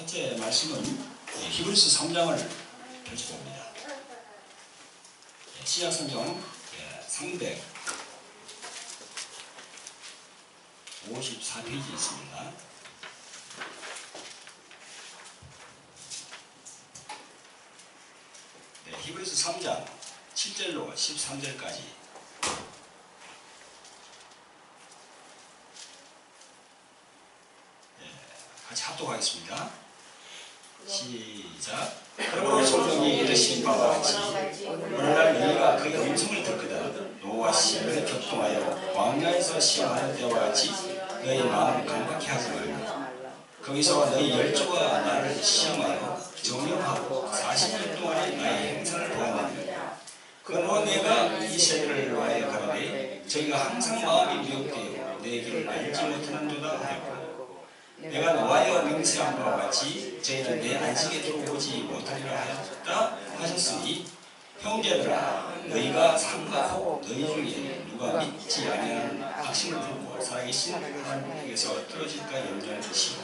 첫째 말씀은 히브리서 3장을 펼쳐봅니다. 신약성경 354페이지에 있습니다. 히브리서 3장 7절로 13절까지 같이 합독하겠습니다. 시작. 그러므로 성경이 이르신 바와 같이 오늘날 너희가 그의 음성을 듣거든 노와 시를 격동하여 광야에서 시험하는 때와 같이 너희 마음을 감각케 하지 말라. 거기서 너희 열조가 나를 시험하여 정령하고 40년 동안의 나의 행사를 보았느니라. 그러므로 내가 이 세대를 위하여 가로되 저희가 항상 마음이 미혹되어 내 길을 알지 못하는도다 하였고 내가 노하여 맹세한 바와 같이 저희는 내 안식에 들어오지 못하리라 하였다 하셨으니 형제들아 너희가 삼가하고 너희 중에 누가 믿지 아니하는 확신을 품고 살아계신 하나님에게서 떨어질까 염려하는 것이요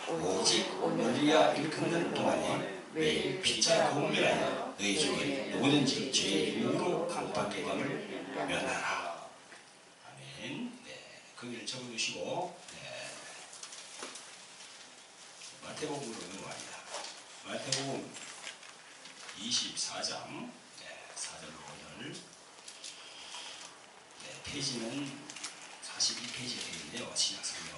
오직 오늘이야 일컫는 동안에 매일 피차 공멸하여 너희 중에 누구든지 죄의 유무로 감독받게 됨을 면하라. 아멘. 거기를 적어두시고 마태복음으로 넘어갑니다. 마태복음 24장 4절로 5절 페이지는 42페이지에 되어 있는데요. 신약성경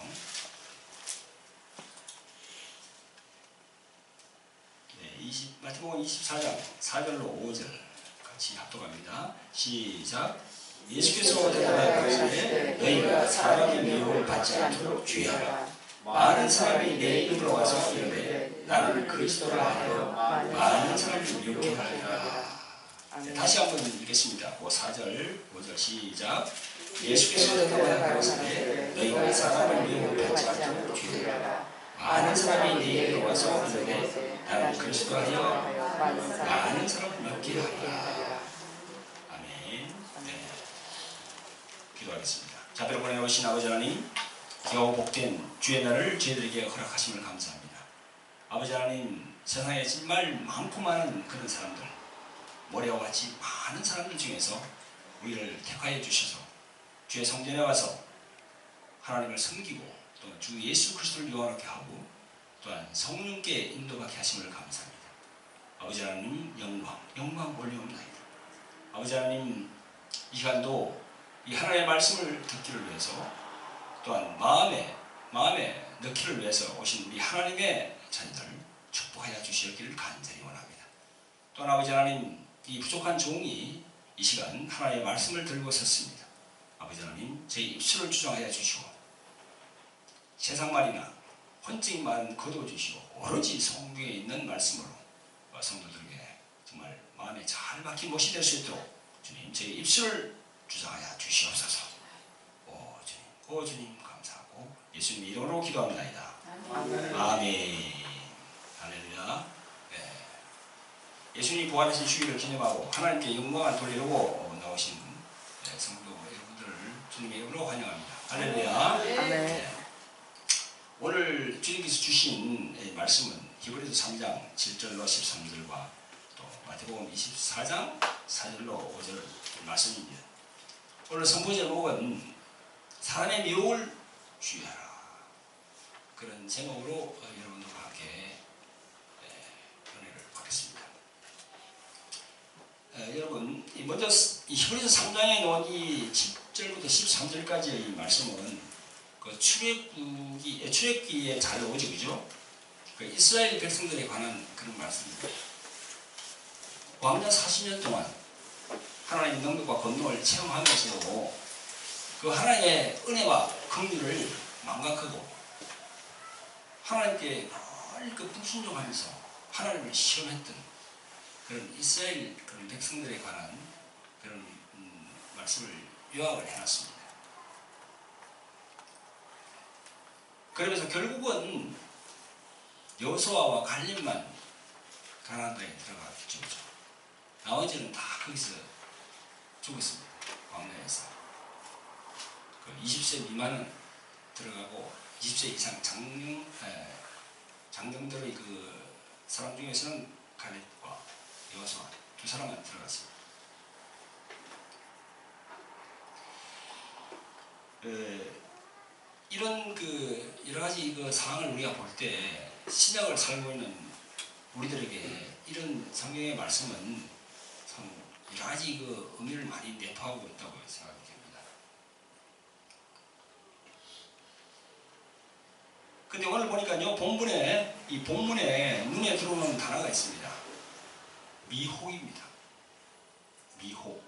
마태복음 24장 4절로 5절 같이 합독합니다. 시작. 예수께서 대답하여 가시되 너희가 사람의 미혹을 받지 않도록 주의하라. 많은 사람이 내 이름으로 와서 이르되 나는 그리스도라 하여 많은 사람을 미혹해 하리라. 다시 한번 읽겠습니다. 4절 5절 시작. 예수께서 대답하여 가시되 너희가 사람의 미혹을 받지 않도록 주의하라. 많은 사람이 내 이름으로 와서 이르되 나는 그리스도라 하여 많은 사람을 미혹해 하리라. 아멘. 기도하겠습니다. 자비로 보내오신 아버지 하나님, 귀하고 복된 주의 날을 저희들에게 허락하심을 감사합니다. 아버지 하나님, 세상에 정말 많고 많은 그런 사람들, 모래와 같이 많은 사람들 중에서 우리를 택하여 주셔서 주의 성전에 와서 하나님을 섬기고 또 주 예수 그리스도를 영원하게 하고 또한 성령께 인도받게 하심을 감사합니다. 아버지 하나님, 영광 올려옵나이다. 아버지 하나님, 이 시간도 이 하나님의 말씀을 듣기를 위해서 또한 마음에 넣기를 위해서 오신 우리 하나님의 자녀들 축복하여 주시기를 간절히 원합니다. 또한 아버지 하나님, 이 부족한 종이 이 시간 하나님의 말씀을 들고 섰습니다. 아버지 하나님, 제 입술을 주장하여 주시고 세상 말이나 혼적인 말은 거두어주시고 오로지 성경에 있는 말씀으로 성도들에게 정말 마음에 잘 박힌 못이 될 수 있도록 주님, 제 입술을 주장하여 주시옵소서. 오 주님 감사하고 예수님 이름으로 기도합니다. 아멘. 할렐루야. 예수님이 부활하신 주일을 기념하고 하나님께 영광을 돌리려고 나오신 성도 여러분들을 주님의 이름으로 환영합니다. 할렐루야. 오늘 주님께서 주신 말씀은 히브리서 3장 7절로 13절과 또 마태복음 24장 4절로 5절 말씀입니다. 오늘 선포 제목은 사람의 미혹을 주의하라. 그런 제목으로 여러분들과 함께 은혜를 받겠습니다. 여러분, 먼저 히브리서 3장에 나온 이 7절부터 13절까지의 이 말씀은 그 출애굽기에 잘 나오죠, 그죠? 그 이스라엘 백성들에 관한 그런 말씀입니다. 광야 40년 동안 하나님의 능력과 권능을 체험하면서도 그 하나님의 은혜와 긍휼을 망각하고 하나님께 늘 그 불순종하면서 하나님을 시험했던 그런 이스라엘 그런 백성들에 관한 그런 말씀을 요약을 해놨습니다. 그러면서 결국은 여호수아와 갈렙만 가나안 땅에 들어갔죠. 나머지는 다 거기서 죽었습니다. 광야에서. 20세 미만은 들어가고 20세 이상 장정들의 그 사람 중에서는 갈렙과 여호수아 두 사람만 들어갔습니다. 이런 그 여러 가지 그 상황을 우리가 볼 때 신약을 살고 있는 우리들에게 이런 성경의 말씀은 참 여러 가지 그 의미를 많이 내포하고 있다고 생각이 됩니다. 근데 오늘 보니까요, 이 본문에 눈에 들어오는 단어가 있습니다. 미혹입니다. 미혹.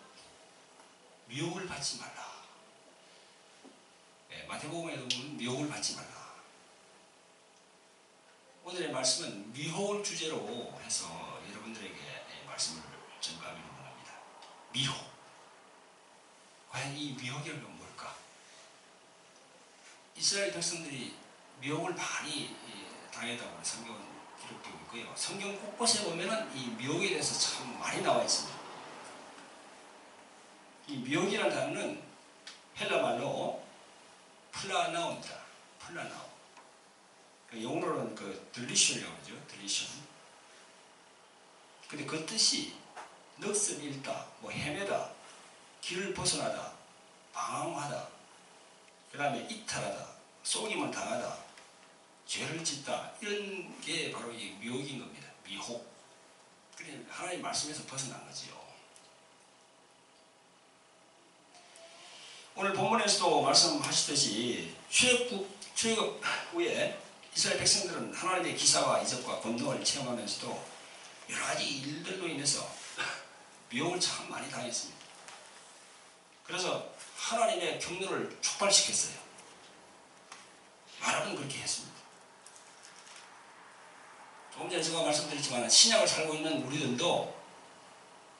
미혹을 받지 말라. 네, 마태복음에도 보면 미혹을 받지 말라. 오늘의 말씀은 미혹을 주제로 해서 여러분들에게 말씀을 전가하기로 합니다. 미혹. 과연 이 미혹이란 뭘까? 이스라엘 백성들이 미혹을 많이 당했다고 성경은 기록되고 있고요. 성경 곳곳에 보면은 이 미혹에 대해서 참 많이 나와 있습니다. 이 미혹이라는 단어는 헬라 말로 플라나오입니다. 플라나오. 영어로는 그 들리션이라고 하죠. 들리션. 근데 그 뜻이 넋을 잃다, 뭐 헤매다, 길을 벗어나다, 방황하다, 그 다음에 이탈하다, 속임을 당하다, 죄를 짓다, 이런 게 바로 이 미혹인 겁니다. 미혹. 그래 하나님 말씀에서 벗어난 거지요. 오늘 본문에서도 말씀하시듯이 출애굽 후에 이스라엘 백성들은 하나님의 기사와 이적과 권능을 체험하면서도 여러 가지 일들로 인해서 미혹을 참 많이 당했습니다. 그래서 하나님의 경륜을 촉발시켰어요. 여러 번 그렇게 했습니다. 조금 전에 제가 말씀드렸지만 신약을 살고 있는 우리들도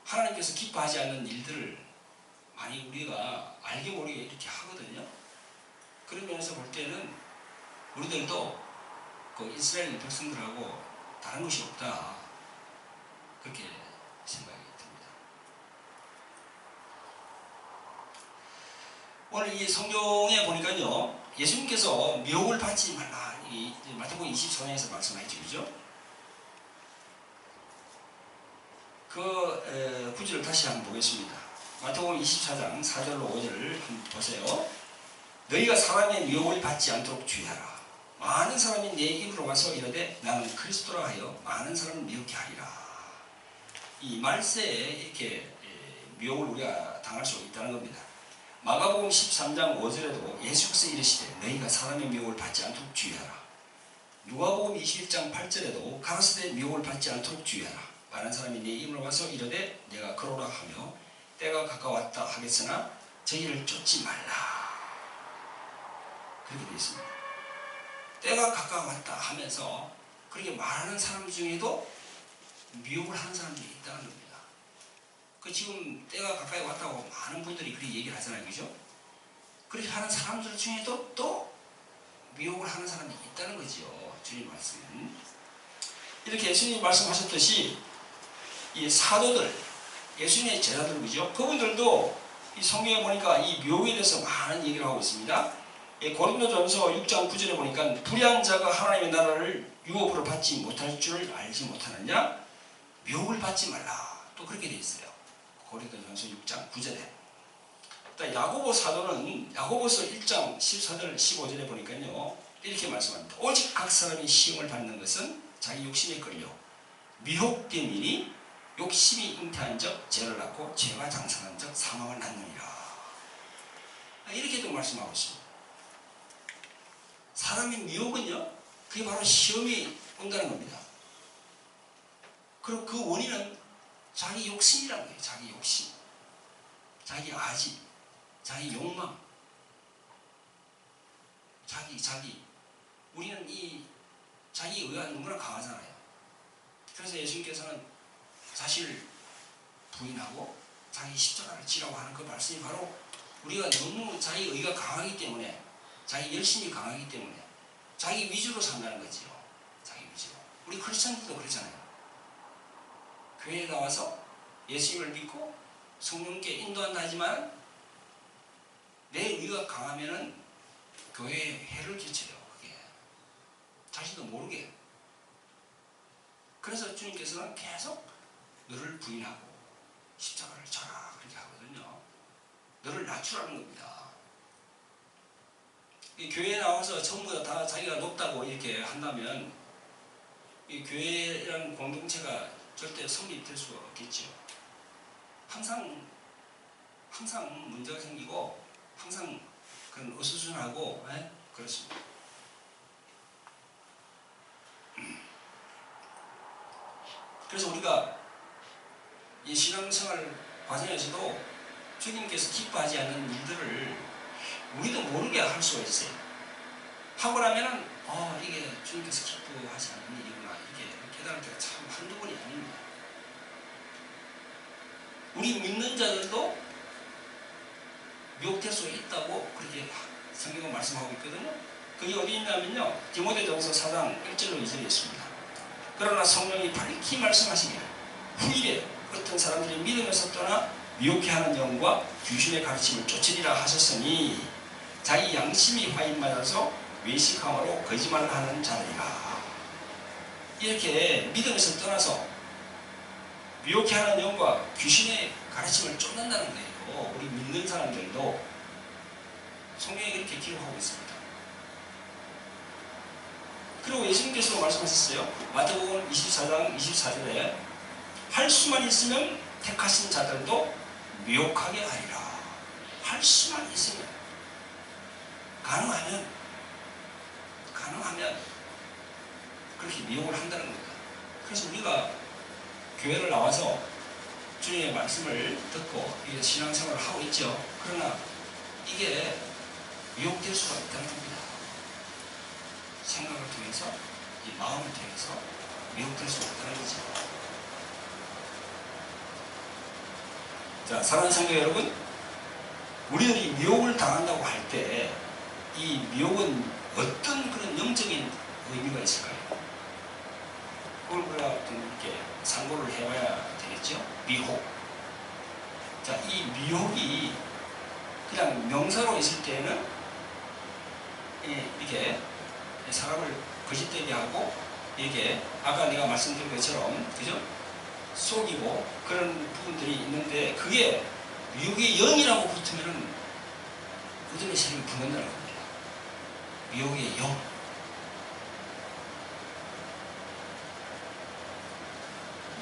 하나님께서 기뻐하지 않는 일들을 많이 우리가 알게 모르게 이렇게 하거든요. 그런 면에서 볼 때는 우리들도 그 이스라엘 백성들하고 다른 것이 없다, 그렇게 생각이 듭니다. 오늘 이 성경에 보니까요, 예수님께서 미혹을 받지 말라, 이 마태복음 24장에서 말씀하셨죠, 그죠? 그 구절을 다시 한번 보겠습니다. 마태복음 24장 4절로 5절을 한번 보세요. 너희가 사람의 미혹을 받지 않도록 주의하라. 많은 사람이 내 입으로 와서 이르되 나는 그리스도라 하여 많은 사람을 미혹게 하리라. 이 말세에 이렇게 미혹을 우리가 당할 수 있다는 겁니다. 마가복음 13장 5절에도 예수께서 이르시되 너희가 사람의 미혹을 받지 않도록 주의하라. 누가복음 21장 8절에도 가라사대 미혹을 받지 않도록 주의하라. 많은 사람이 내 입으로 와서 이르되 내가 그러라 하며 때가 가까웠다 하겠으나 저희를 쫓지 말라. 그렇게 되어 있습니다. 때가 가까웠다 하면서 그렇게 말하는 사람 중에도 미혹을 하는 사람들이 있다는 겁니다. 그 지금 때가 가까이 왔다고 많은 분들이 그렇게 얘기를 하잖아요, 그죠? 그렇게 하는 사람들 중에도 또 미혹을 하는 사람이 있다는 거죠. 주님 말씀은 이렇게 예수님이 말씀하셨듯이 이 사도들, 예수님의 제자들, 그죠? 그분들도 이 성경에 보니까 이 미혹에 대해서 많은 얘기를 하고 있습니다. 고린도전서 6장 9절에 보니까 불의한 자가 하나님의 나라를 유업으로 받지 못할 줄 알지 못하느냐? 미혹을 받지 말라. 또 그렇게 되어 있어요. 고린도전서 6장 9절에. 또 야고보 사도는 야고보서 1장 14절 15절에 보니까요, 이렇게 말씀합니다. 오직 각 사람이 시험을 받는 것은 자기 욕심에 끌려 미혹됨이니 욕심이 잉태한 적 죄를 낳고 죄가 장성한 적 사망을 낳느니라. 이렇게도 말씀하고 있습니다. 사람의 미혹은요, 그게 바로 시험이 온다는 겁니다. 그리고 그 원인은 자기 욕심이라는 거예요. 자기 욕심, 자기 아집, 자기 욕망, 자기. 우리는 이 자기 의가 너무나 강하잖아요. 그래서 예수님께서는 자신을 부인하고 자기 십자가를 지라고 하는 그 말씀이 바로 우리가 너무 자기 의가 강하기 때문에, 자기 열심이 강하기 때문에 자기 위주로 산다는 거지요. 자기 위주로. 우리 크리스천들도 그렇잖아요. 교회에 나와서 예수님을 믿고 성령께 인도한다 하지만 내 의가 강하면은 교회에 해를 끼쳐요. 그게 자신도 모르게 그래서 주님께서는 계속 너를 부인하고 십자가를 져라 그렇게 하거든요. 너를 낮추라는 겁니다. 이 교회에 나와서 전부 다 자기가 높다고 이렇게 한다면 이 교회라는 공동체가 절대 성립될 수가 없겠죠. 항상 문제가 생기고 항상 그런 어수선하고 그렇습니다. 그래서 우리가 이 신앙생활 과정에서도 주님께서 기뻐하지 않는 일들을 우리도 모르게 할 수가 있어요. 하고 나면은 이게 주님께서 기뻐하지 않는 일이구나 이게 깨달을 때가 참 한두 번이 아닙니다. 우리 믿는 자들도 미혹될 수 있다고 그렇게 성경은 말씀하고 있거든요. 그게 어디 있냐면요. 디모데전서 4장 1절로 2절에 있습니다. 그러나 성령이 밝히 말씀하시기를 후일에 어떤 사람들이 믿음에서 떠나 미혹해하는 영과 귀신의 가르침을 쫓으리라 하셨으니 자기 양심이 화인맞아서 외식함으로 거짓말을 하는 자들이라. 이렇게 믿음에서 떠나서 미혹해하는 영과 귀신의 가르침을 쫓는다는 거예요. 우리 믿는 사람들도 성경에 그렇게 기록하고 있습니다. 그리고 예수님께서 말씀하셨어요. 마태복음 24장 24절에 할 수만 있으면 택하신 자들도 미혹하게 하리라. 할 수만 있으면 가능하면 그렇게 미혹을 한다는 겁니다. 그래서 우리가 교회를 나와서 주님의 말씀을 듣고 신앙생활을 하고 있죠. 그러나 이게 미혹될 수가 있다는 겁니다. 생각을 통해서 이 마음을 통해서 미혹될 수가 있다는 거죠. 자, 사랑하는 성도 여러분, 우리들이 미혹을 당한다고 할 때 이 미혹은 어떤 그런 영적인 의미가 있을까요? 그걸 우리가 좀 이렇게 상고를 해봐야 되겠죠? 미혹. 자, 이 미혹이 그냥 명사로 있을 때는 이렇게 사람을 거짓되게 하고 이게 아까 내가 말씀드린 것처럼 그죠? 속이고 그런 부분들이 있는데 그게 미혹의 영이라고 붙으면은 그들의 세력이 붙는다는 겁니다. 미혹의 영.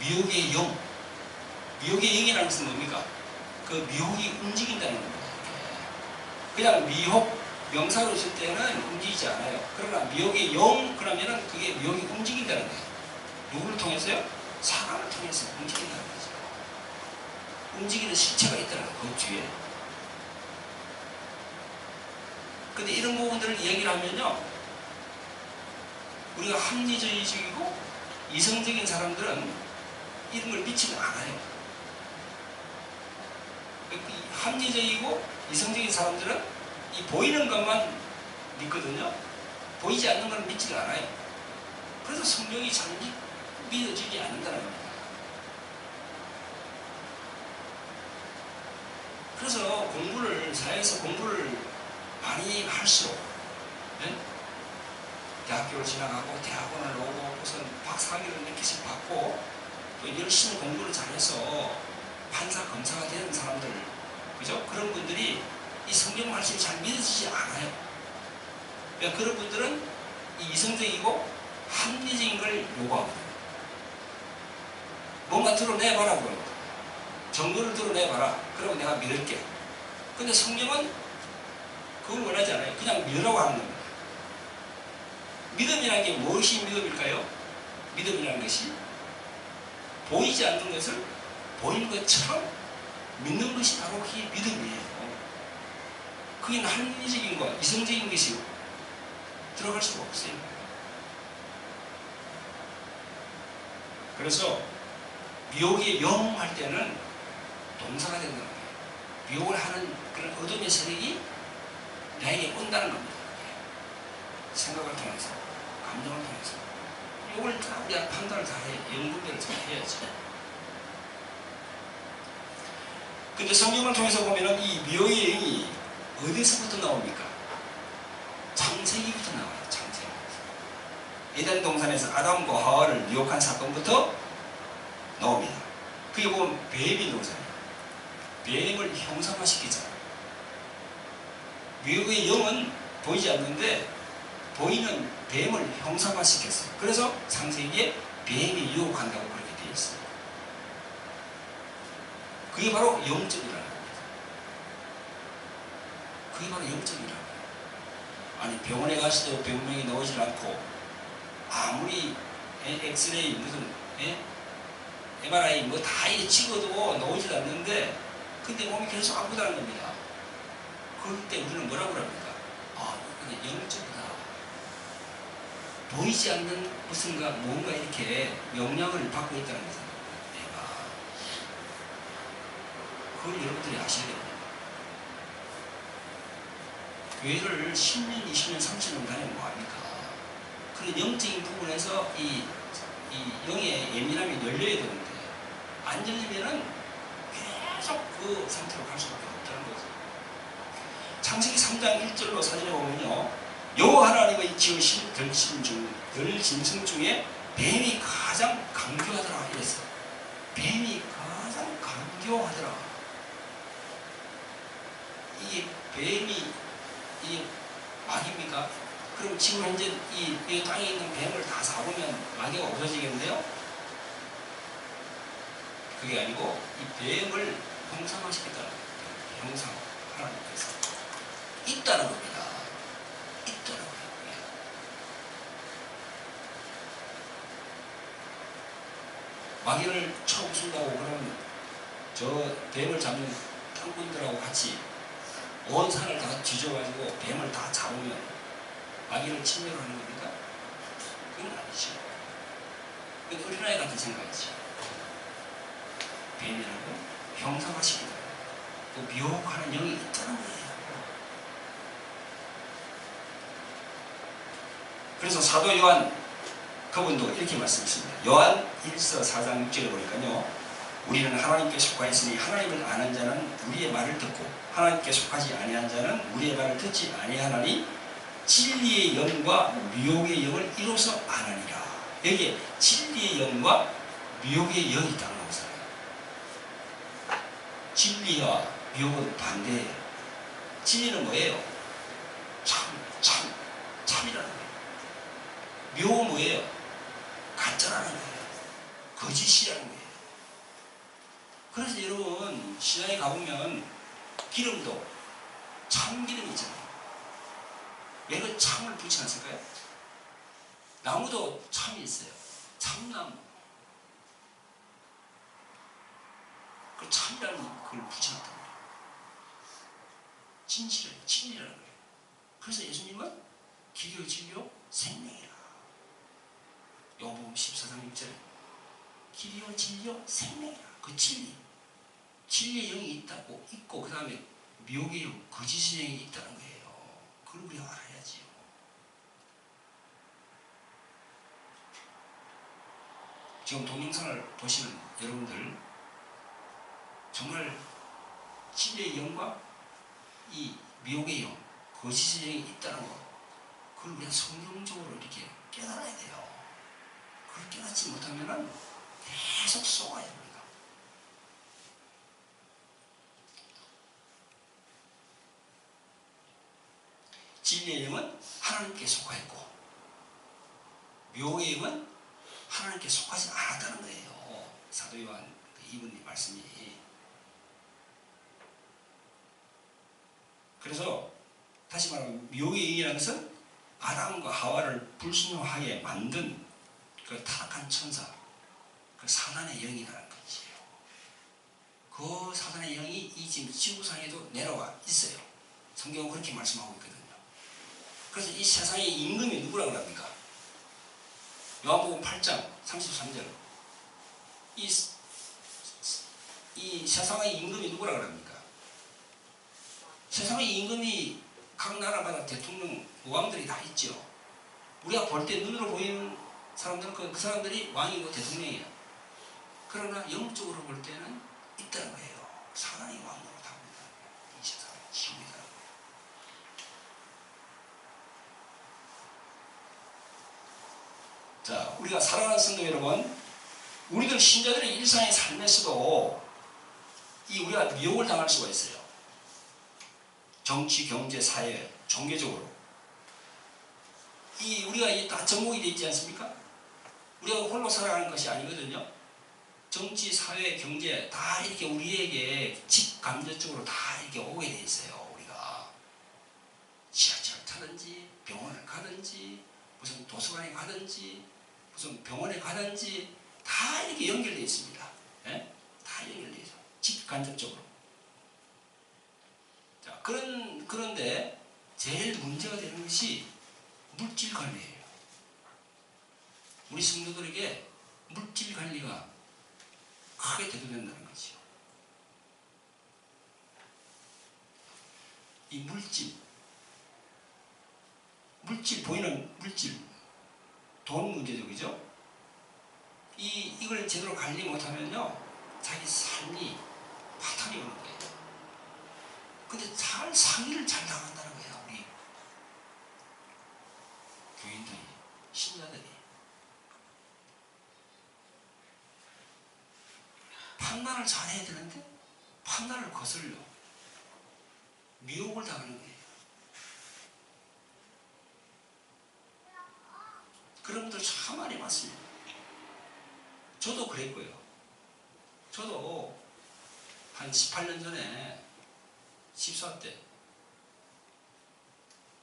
미혹의 영. 미혹의 영이라는 것은 뭡니까? 그 미혹이 움직인다는 겁니다. 그냥 미혹 명사로 있을 때는 움직이지 않아요. 그러나 미혹의 영 그러면은 그게 미혹이 움직인다는 거예요. 누구를 통해서요? 사람을 통해서 움직인다는 거죠. 움직이는 실체가 있다는 거예요. 그 뒤에. 근데 이런 부분들을 얘기를 하면요. 우리가 합리주의적이고 이성적인 사람들은 이런 걸 믿지는 않아요. 합리적이고 이성적인 사람들은 이 보이는 것만 믿거든요. 보이지 않는 건 믿지를 않아요. 그래서 성경이 잘 믿어지지 않는다는 겁니다. 그래서 사회에서 공부를 많이 할수록 대학교를 지나가고 대학원을 오고 우선 박사학위를 몇 개씩 받고 또 열심히 공부를 잘해서 판사, 검사가 되는 사람들 그죠? 그런 분들이 이 성경 말씀이 잘 믿어지지 않아요. 그러니까 그런 분들은 이 이성적이고 합리적인 걸 요구하거든요. 뭔가 드러내봐라 그러거든요. 정보를 드러내봐라. 그러면 내가 믿을게. 근데 성경은 그걸 원하지 않아요. 그냥 믿으라고 하는 겁니다. 믿음이라는 게 무엇이 믿음일까요? 믿음이라는 것이 보이지 않는 것을 보이는 것처럼 믿는 것이 바로 그게 믿음이에요. 그게 합리적인 것, 이성적인 것이 들어갈 수가 없어요. 그래서 미혹의 영 할 때는 동사가 된다는 거예요. 미혹을 하는 그런 어둠의 세력이 나에게 온다는 겁니다. 생각을 통해서, 감정을 통해서. 이걸 다 우리가 판단을 다 해, 영분별을 잘 해야죠. 근데 성경을 통해서 보면은 이 미혹의 영이 어디서부터 나옵니까? 창세기부터 나와요. 창세기부터. 에덴 동산에서 아담과 하와를 미혹한 사건부터 나옵니다. 그게 보면 뱀이 노잖아요. 뱀을 형상화시키잖아요. 미혹의 영은 보이지 않는데 보이는 뱀을 형상화시켰어요. 그래서 창세기에 뱀이 유혹한다고 그렇게 되어 있어요. 그게 바로 영적이라는 겁니다. 그게 바로 영적이라는 거예요. 아니 병원에 가서도 병명이 나오질 않고 아무리 엑스레이 무슨 MRI 뭐 다 찍어도 나오질 않는데 근데 몸이 계속 아프다는 겁니다. 그럴 때 우리는 뭐라고 합니까? 아, 이게 영적이다. 보이지 않는 무슨가 뭔가 이렇게 영향을 받고 있다는 거죠. 내가 그걸 여러분들이 아셔야 됩니다. 교회를 10년, 20년, 30년 다니면 뭐합니까? 그런 영적인 부분에서 이 영의 예민함이 열려야 되는데 안 열리면은 계속 그 상태로 갈 수밖에 없다는 거죠. 창세기 3장 1절로 사진에 보면요. 여호와 하나님의 지으신 들짐승 중에 뱀이 가장 강교하더라 이랬어요. 뱀이 가장 강교하더라. 이게 뱀이 이게 마귀입니까? 그럼 지금 현재 이 땅에 있는 뱀을 다 잡으면 마귀가 없어지겠는데요? 그게 아니고 이 뱀을 형상화시켰다는 거예요. 형상 하나님께서 있다는 겁니다. 있다는 거예요. 마귀를 쳐부순다고 그러면 저 뱀을 잡는 탐꾼들하고 같이 온 산을 다 뒤져가지고 뱀을 다 잡으면 마귀를 침멸하는 겁니까? 그건 아니죠. 그건 어린아이 같은 생각이죠. 뱀이라고 형상화시키다. 또 미혹하는 영이 있다는 거예요. 그래서 사도 요한 그분도 이렇게 말씀했습니다. 요한 1서 4장 6절에 보니까요. 우리는 하나님께 속하였으니 하나님을 아는 자는 우리의 말을 듣고 하나님께 속하지 아니한 자는 우리의 말을 듣지 아니하나니 진리의 영과 미혹의 영을 이로써 아느니라. 여기에 진리의 영과 미혹의 영이 있다는 거잖아요. 진리와 미혹은 반대예요. 진리는 뭐예요? 참이라는 거예요. 미혹은 뭐예요? 가짜라는 거예요. 거짓이라는 거예요. 그래서 여러분 시장에 가보면 기름도 참기름이 있잖아요. 왜 그 참을 붙지 않았을까요? 나무도 참이 있어요. 참나무. 그 참이라는 그걸 붙여놨단 말이에요. 진리라는 거예요. 그래서 예수님은 길이요 진리요 생명이라. 요한복음 14장 6절에 길이요 진리요 생명이라. 그 진리의 영이 있고 그 다음에 미혹의 영, 거짓의 영이 있다는 거예요. 그걸 우리가 알아야지요. 지금 동영상을 보시는 여러분들 정말 진리의 영과 이 미혹의 영, 거짓의 영이 있다는 것, 그걸 우리가 성경적으로 이렇게 깨달아야 돼요. 그걸 깨닫지 못하면 계속 속아야 됩니다. 진리의 영은 하나님께 속하였고 미혹의 영은 하나님께 속하지 않았다는 거예요. 사도 요한 이분의 말씀이. 그래서 다시 말하면 미혹의 영이라는 것은 아담과 하와를 불순종하게 만든 그 타락한 천사, 그 사단의 영이라는 거지요. 그 사단의 영이 이 지금 지구상에도 내려와 있어요. 성경은 그렇게 말씀하고 있거든요. 그래서 이 세상의 임금이 누구라고 합니까? 요한복음 8장 33절. 이 세상의 임금이 누구라고 합니까? 세상의 임금이 각 나라마다 대통령, 왕들이 다 있죠. 우리가 볼 때 눈으로 보이는 사람들은 그 사람들이 왕이고 대통령이에요. 그러나 영적으로 볼 때는 있다는 거예요. 사단이 왕으로 답니다. 이 세상의 지옥이다. 자, 우리가 사랑하는 성도 여러분, 우리들 신자들의 일상의 삶에서도 우리가 미혹을 당할 수가 있어요. 정치, 경제, 사회, 종교적으로. 우리가 다 접목이 되어 있지 않습니까? 우리가 홀로 살아가는 것이 아니거든요. 정치, 사회, 경제 다 이렇게 우리에게 직간접적으로 다 이렇게 오게 돼 있어요. 우리가 지하철 타든지 병원을 가든지 무슨 도서관에 가든지 무슨 병원에 가든지 다 이렇게 연결되어 있습니다. 예? 다 연결되어 있어요. 직간접적으로. 자, 그런데 제일 문제가 되는 것이 물질 관리예요. 우리 성도들에게 물질 관리가 크게 대두된다는 거죠. 이 물질 보이는 물질, 돈 문제죠, 그죠? 이걸 제대로 관리 못하면요, 자기 삶이 파탄이 오는 거예요. 근데 상의를 잘 당한다는 거예요, 우리 교인들이, 신자들이. 판단을 잘해야 되는데 판단을 거슬려 미혹을 당하는 거예요. 그런 분들 참 많이 봤습니다. 저도 그랬고요. 저도 한 18년 전에 14대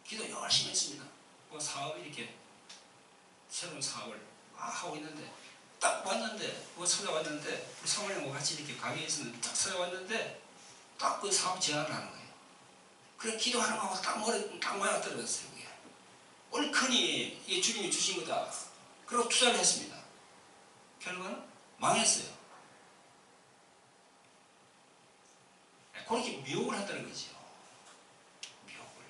기도 열심히 했습니다. 뭐 사업을 이렇게 새로운 사업을 하고 있는데 딱 왔는데 찾아왔는데 우리 사모님하고 같이 이렇게 가게에 있었는데 딱 찾아왔는데 딱 그 사업 제안을 하는 거예요. 그래 기도하는 거하고 딱 맞아 떨어졌어요. 그게 얼큰이 이게 주님이 주신 거다. 그리고 투자를 했습니다. 결과는 망했어요. 그렇게 미혹을 한다는 거죠. 미혹을.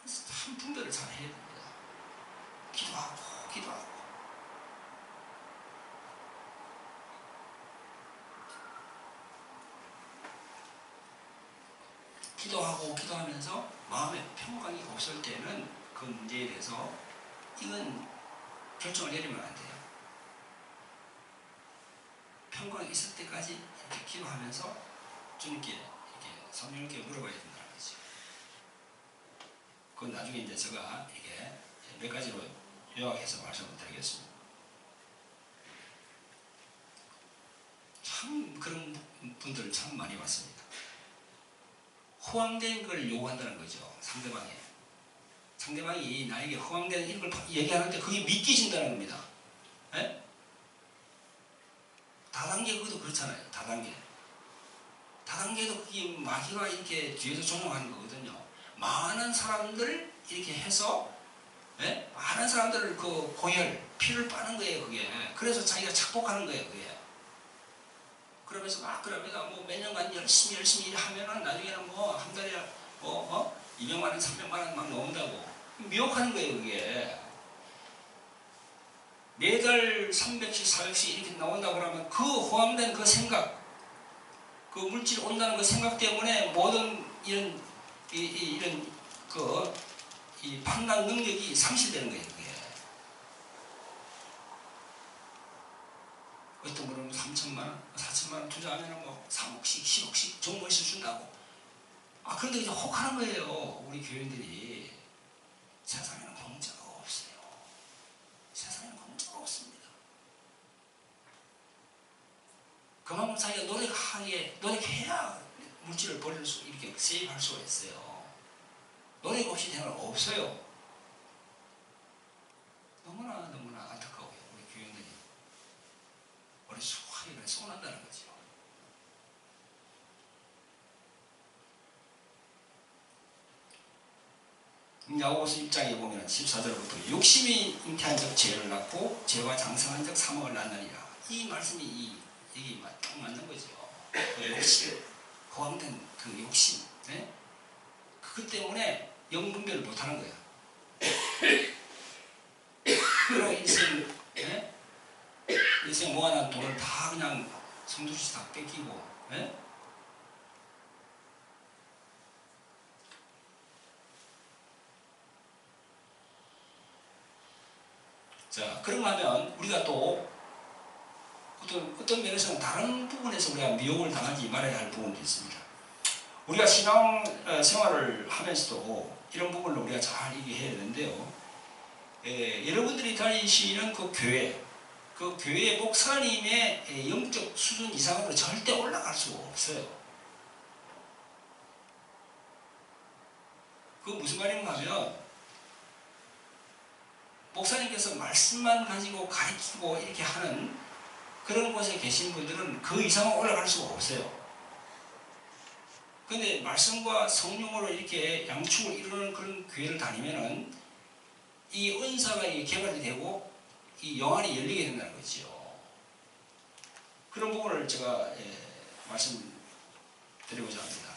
그래서 참 분별을 잘 해야 됩니다. 기도하고 기도하면서 마음에 평강이 없을 때는 그 문제에 대해서 이건 결정을 내리면 안 돼요. 평강이 있을 때까지 이렇게 기도하면서 주님께 이렇게 성령님께 물어봐야 된다는 거죠. 그건 나중에 이제 제가 이게 몇 가지로 요약해서 말씀을 드리겠습니다. 참 그런 분들 참 많이 봤습니다. 허황된 걸 요구한다는 거죠. 상대방이 나에게 허황된 이런 걸 얘기하는데 그게 믿기진다는 겁니다. 에? 다단계 그것도 그렇잖아요. 다단계도 그게 마귀가 이렇게 뒤에서 조종하는 거거든요. 많은 사람들 이렇게 해서 많은 사람들을 그 고열, 피를 빠는 거예요. 그게. 그래서 자기가 착복하는 거예요. 그게. 그러면서 그러면 뭐 몇 년간 열심히 일하면은 나중에는 뭐 한 달에 200만 원, 300만 원 막 나온다고 미혹하는 거예요. 그게. 매달 300씩, 400씩 이렇게 나온다고 그러면 그 호함된 그 생각, 그 물질 온다는 그 생각 때문에 모든 이런 이 판단 능력이 상실되는 거예요. 그게. 어떤 분은 3천만 원, 4천만 원 투자하면 뭐 3억씩, 10억씩 정모해서 준다고. 그런데 이제 혹하는 거예요. 우리 교인들이. 세상에는 공짜가 없어요. 세상에는 공짜가 없습니다. 그만큼 자기가 노력해야 물질을 벌릴 수, 이렇게 세입할 수가 있어요. 노력 없이 되는 건 없어요. 너무나 안타까워요. 우리 교인들이. 우리 수화기를 쏘난다는 거죠. 야고보서 1장에 보면 14절부터 욕심이 잉태한 적 죄를 낳고 죄와 장성한 적 사망을 낳느니라. 이 말씀이 이게 딱 맞는 거죠. 그 욕심, 허황된 그 욕심, 그것 때문에 영분별을 못하는 거야. 그리고 인생 모아놓은 돈을 다 그냥 성도시 다 뺏기고, 자, 그런가 하면 우리가 또 어떤 면에서는 다른 부분에서 우리가 미혹을 당하지 말아야 할 부분도 있습니다. 우리가 신앙 생활을 하면서도 이런 부분을 우리가 잘 이해해야 되는데요. 여러분들이 다니시는 그 교회 목사님의 영적 수준 이상으로 절대 올라갈 수가 없어요. 그 무슨 말인가 하면 목사님께서 말씀만 가지고 가르치고 이렇게 하는 그런 곳에 계신 분들은 그 이상은 올라갈 수가 없어요. 근데 말씀과 성령으로 이렇게 양축을 이루는 그런 교회를 다니면은 이 은사가 개발이 되고 이 영안이 열리게 된다는 거죠. 그런 부분을 제가 말씀드리고자 합니다.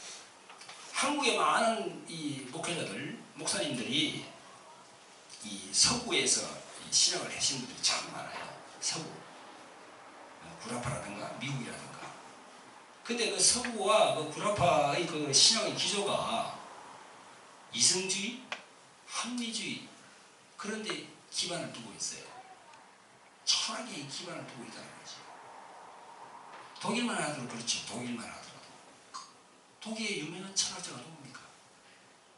한국의 많은 이 목회자들, 목사님들이 이 서구에서 신학을 하신 분들이 참 많아요. 서구, 구라파라든가 미국이라든가. 근데 그 서구와 그 구라파의 그 신학의 기조가 이성주의, 합리주의 그런 데 기반을 두고 있어요. 철학의 기반을 두고 있다는 거죠. 독일만 하더라도 그렇죠. 독일만 하더라도. 독일의 유명한 철학자가 누굽니까?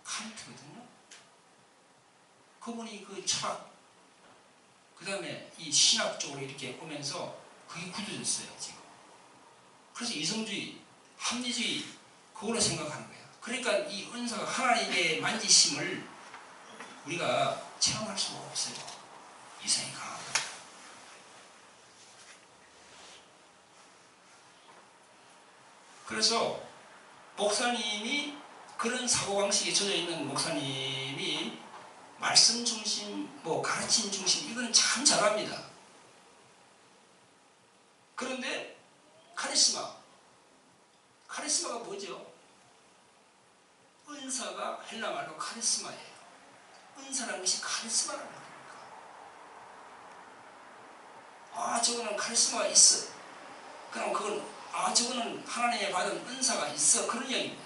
칸트거든요. 그분이 그 철학, 그 다음에 이 신학 쪽으로 이렇게 오면서 그게 굳어졌어요, 지금. 그래서 이성주의, 합리주의, 그걸로 생각하는 거예요. 그러니까 이 은사가 하나님의 만지심을 우리가 체험할 수가 없어요. 이성이 강하다. 그래서 목사님이 그런 사고방식에 젖어 있는 목사님이 말씀 중심, 가르침 중심, 이거는 참 잘합니다. 그런데 카리스마가 뭐죠? 은사가 헬라말로 카리스마예요. 은사라는 것이 카리스마라는 겁니까? 저거는 카리스마가 있어. 그럼 저거는 하나님의 받은 은사가 있어. 그런 이야기입니다.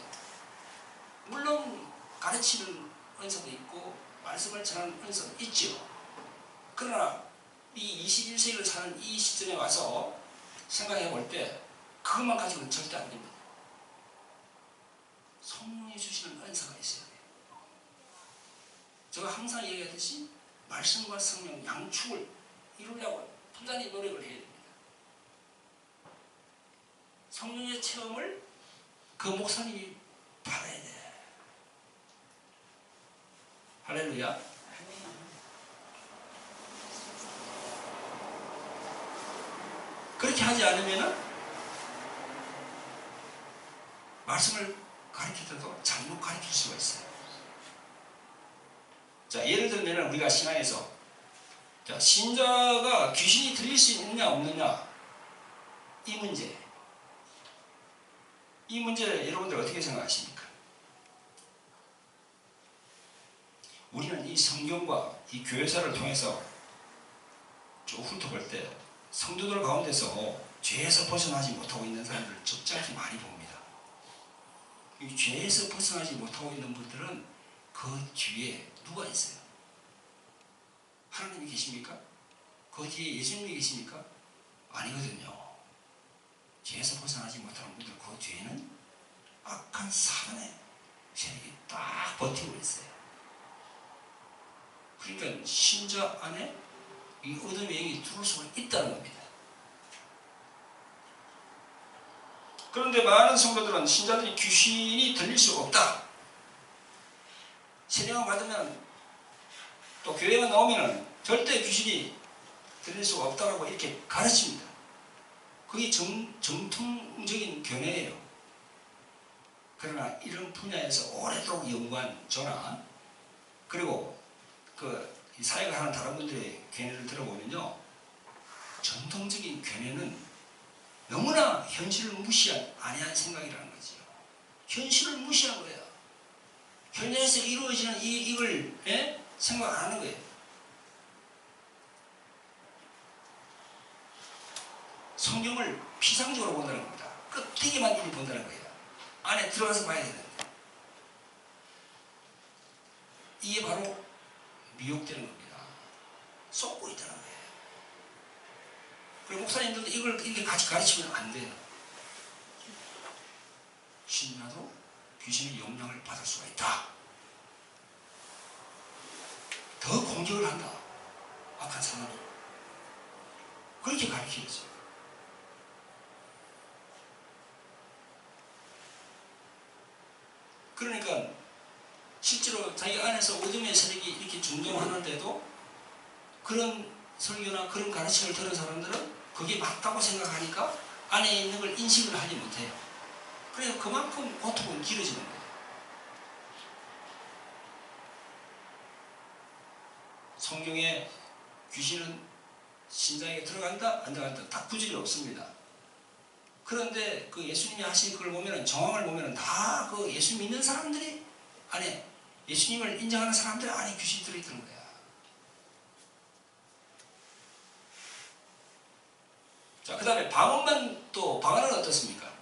물론 가르치는 은사도 있고 말씀을 전하는 은사도 있죠. 그러나 이 21세기를 사는 이 시점에 와서 생각해 볼 때 그것만 가지고는 절대 안 됩니다. 성령이 주시는 은사가 있어야 돼요. 제가 항상 얘기하듯이 말씀과 성령 양축을 이루려고 부단히 노력을 해야 됩니다. 성령의 체험을 그 목사님이 받아야 돼. 할렐루야. 그렇게 하지 않으면 말씀을 가르치더라도 잘못 가르칠 수가 있어요. 자, 예를 들면 우리가 신앙에서 신자가 귀신이 들릴 수 있느냐 없느냐 이 문제를 여러분들 어떻게 생각하십니까? 우리는 이 성경과 이 교회사를 통해서 쭉 훑어볼 때 성도들 가운데서 죄에서 벗어나지 못하고 있는 사람들을 적잖게 많이 봅니다. 이 죄에서 벗어나지 못하고 있는 분들은 그 뒤에 누가 있어요? 하나님이 계십니까? 그 뒤에 예수님이 계십니까? 아니거든요. 죄에서 벗어나지 못하는 분들 그 뒤에는 악한 사단의 세력이 딱 버티고 있어요. 그러니까 신자 안에 이 어둠의 영이 들어올 수가 있다는 겁니다. 그런데 많은 성도들은 신자들이 귀신이 들릴 수가 없다. 세례만 받으면 또 교회만 나오면 절대 귀신이 들릴 수가 없다고 이렇게 가르칩니다. 그게 정통적인 견해예요. 그러나 이런 분야에서 오래도록 연구한 저나 그리고 이 사역을 하는 다른 분들의 견해를 들어보면요, 전통적인 견해는 너무나 현실을 아니한 생각이라는 거죠. 현실을 무시한 거예요. 현실에서 이루어지는 이걸 생각 안 하는 거예요. 성경을 피상적으로 본다는 겁니다. 껍데기만 이리 본다는 거예요. 안에 들어가서 봐야 되는데. 이게 바로 미혹되는 겁니다. 쏟고 있다는 거예요. 그리고 목사님들도 이걸 이렇게 같이 가르치면 안 돼요. 신이라도 귀신의 영향을 받을 수가 있다. 더 공격을 한다. 악한 사람이. 그렇게 가르치겠어요. 그러니까 실제로 자기 안에서 어둠의 세력이 이렇게 준동하는데도 그런 설교나 그런 가르침을 들은 사람들은 그게 맞다고 생각하니까 안에 있는 걸 인식을 하지 못해요. 그래서 그만큼 고통은 길어지는 거예요. 성경에 귀신은 신장에 들어간다 안 들어간다 딱 구질이 없습니다. 그런데 그 예수님이 하신 그걸 보면은 정황을 보면은 다 그 예수 믿는 사람들이 안에 예수님을 인정하는 사람들 안에 귀신이 들어있는 거야. 자, 그 다음에 방언은 어떻습니까?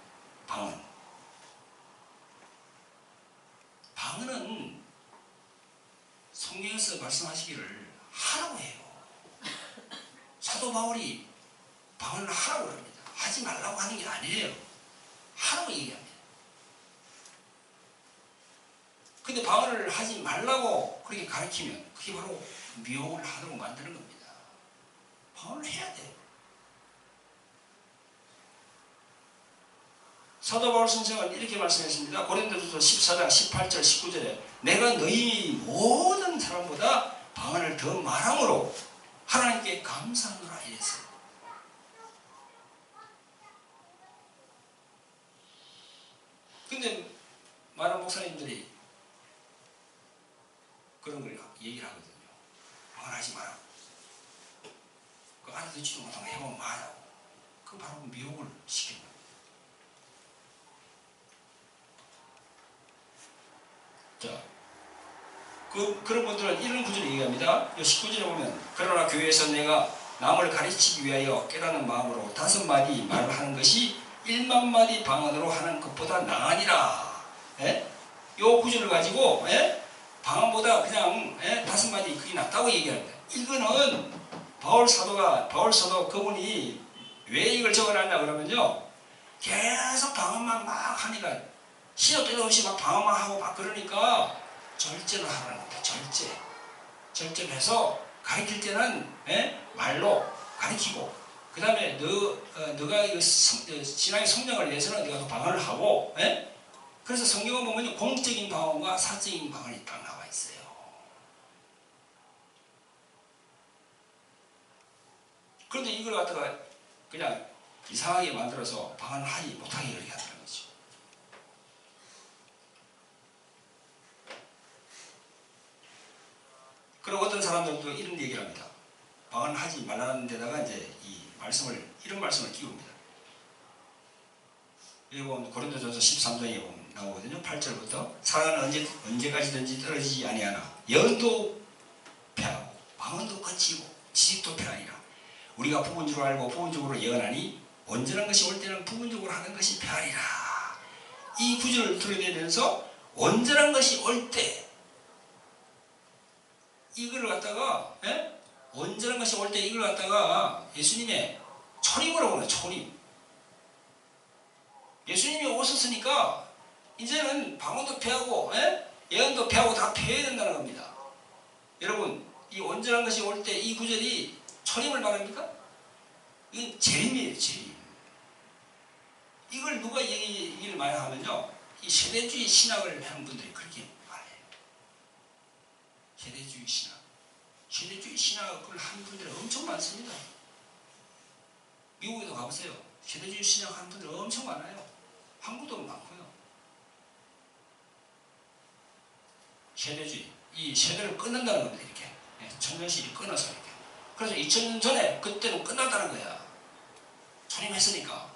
방언은 성경에서 말씀하시기를 하라고 해요. 사도 바울이 방언을 하라고 합니다. 하지 말라고 하는 게 아니에요. 하라고 얘기합니다. 근데 방언을 하지 말라고 그렇게 가르치면 그게 바로 미혹을 하도록 만드는 겁니다. 방언을 해야 돼요. 사도 바울 선생은 이렇게 말씀했습니다. 고린도전서 14장 18절 19절에 내가 너희 모든 사람보다 방언을 더 말함으로 하나님께 감사하노라 이랬어요. 근데 많은 목사님들이 그런 걸 얘기를 하거든요. 방언하지 마라. 그 알아듣지도 못하고 해보면 말하고. 그 바로 미혹을 시키는 거예요. 자, 그런 분들은 이런 구절을 얘기합니다. 19절에 보면 그러나 교회에서 내가 남을 가르치기 위하여 깨닫는 마음으로 5마디 말을 하는 것이 1만 마디 방언으로 하는 것보다 나으니라. 이 구절을 가지고 방언보다 그냥 5마디 그게 낫다고 얘기합니다. 이거는 바울 사도 그분이 왜 이걸 적어놨냐 그러면요, 계속 방언만 막 하니까 시도 때도 없이 막 방언만 하고 막 그러니까 절제를 하라는 겁니다. 절제를 해서 가르칠 때는 말로 가르치고, 그 다음에 너가 신앙의 성장을 위해서는 너가 방언을 하고, 그래서 성경을 보면 공적인 방언과 사적인 방언이 딱 나와 있어요. 그런데 이걸 갖다가 그냥 이상하게 만들어서 방언을 하지 못하게 이렇게 한다는 거죠. 그리고 어떤 사람들도 이런 얘기를 합니다. 방언을 하지 말라는 데다가 이제 이런 말씀을 끼웁니다. 여기 보면 고린도전서 13장에 보면 나오거든요. 8절부터 사랑은 언제까지든지 떨어지지 아니하나 예언도 패하고 방언도 거치고 지식도 패하니라. 우리가 부분적으로 알고 부분적으로 예언하니 온전한 것이 올 때는 부분적으로 하는 것이 패하리라. 이 구절을 들어내면서 온전한 것이 올 때 이걸 갖다가 온전한 것이 올 때 이걸 갖다가 예수님의 초림으로 보는 초림. 예수님이 오셨으니까 이제는 방언도 패하고 예언도 패하고 다 패해야 된다는 겁니다. 여러분, 이 온전한 것이 올 때 이 구절이 초림을 말합니까? 이건 재림이에요, 재림. 이걸 누가 얘기를 많이 하면요, 이 세대주의 신학을 하는 분들이 그렇게 말해요. 세대주의 신학을 하는 분들이 엄청 많습니다. 미국에도 가보세요. 세대주의 신학 하는 분들 엄청 많아요. 한국도 많고요. 세대주의, 이 세대를 끊는다는 겁니다. 이렇게 천년시를 끊어서 이렇게. 그래서 2000년 전에 그때는 끝났다는 거야. 초림했으니까.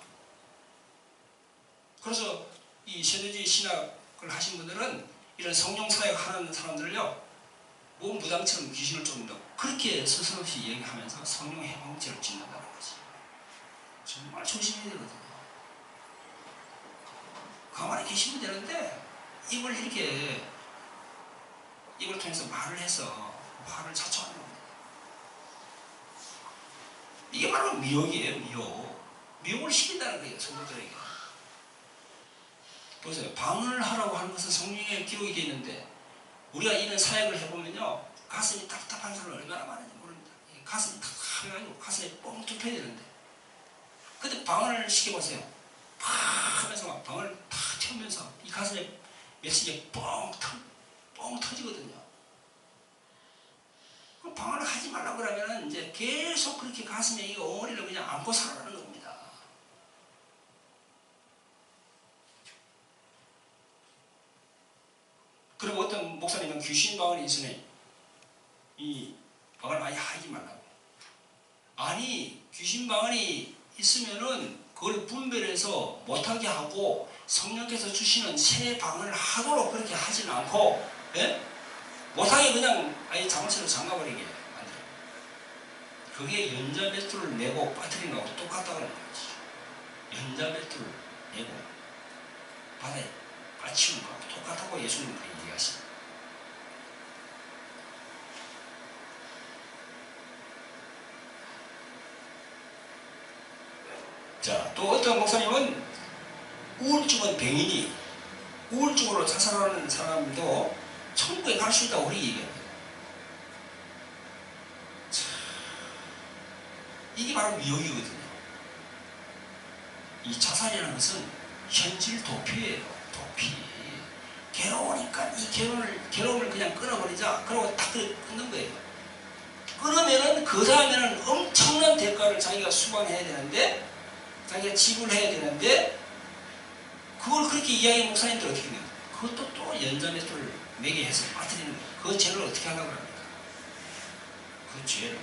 그래서 이 세대주의 신학을 하신 분들은 이런 성령 사역 하는 사람들을요, 몸 무당처럼 귀신을 쫓는다고 그렇게 서슴없이 얘기하면서 성령 해방죄를 짓는다는 거지. 정말 조심해야 되거든요. 가만히 계시면 되는데 입을 통해서 말을 해서 화를 자초하는 겁니다. 이게 바로 미혹이에요. 미혹을 시킨다는 거예요. 성도들에게. 보세요. 방언을 하라고 하는 것은 성령의 기록이 되어 있는데 우리가 이런 사역을 해보면요. 가슴이 답답한 사람이 얼마나 많은지 모릅니다. 가슴이 답답해가지고 가슴이 뻥 뚫혀야 되는데 근데 방언을 시켜보세요. 팍 하면서 막 방언을 탁 튀면서 이 가슴에 며칠에 뻥 터지거든요. 그럼 방언을 하지 말라고 그러면 이제 계속 그렇게 가슴에 이 엉어리를 그냥 안고 살아가는 겁니다. 그리고 어떤 목사님은 귀신 방언이 있으니 이 방언을 많이 하지 말라고. 아니 귀신 방언이 있으면은 그걸 분별해서 못하게 하고 성령께서 주시는 새 방언을 하도록 그렇게 하지는 않고 예? 못하게 그냥 아예 자물쇠로 잠가버리게 만들어요. 그게 연자벨트를 내고 빠뜨리는 거하고 똑같다고 하는 거지. 연자벨트를 내고 바다에 빠치는 거하고 똑같다고 예수님은 얘기하십니다. 자, 또 어떤 목사님은 우울증은 병이니 우울증으로 자살하는 사람도 천국에 갈 수 있다고 그렇게 얘기합니다. 이게 바로 미혹이거든요. 이 자살이라는 것은 현실 도피예요. 도피. 괴로우니까 이 괴로움을 그냥 끊어버리자. 그러고 딱 끊는 거예요. 끊으면은 그 다음에는 엄청난 대가를 자기가 수반해야 되는데 자기가 지불해야 되는데 그걸 그렇게 이야기하는 목사님들 어떻게 해요? 그것도 또 연자맷돌을 매게 해서 빠뜨리는 거예요. 그 죄를 어떻게 하려고 합니까? 그 죄를.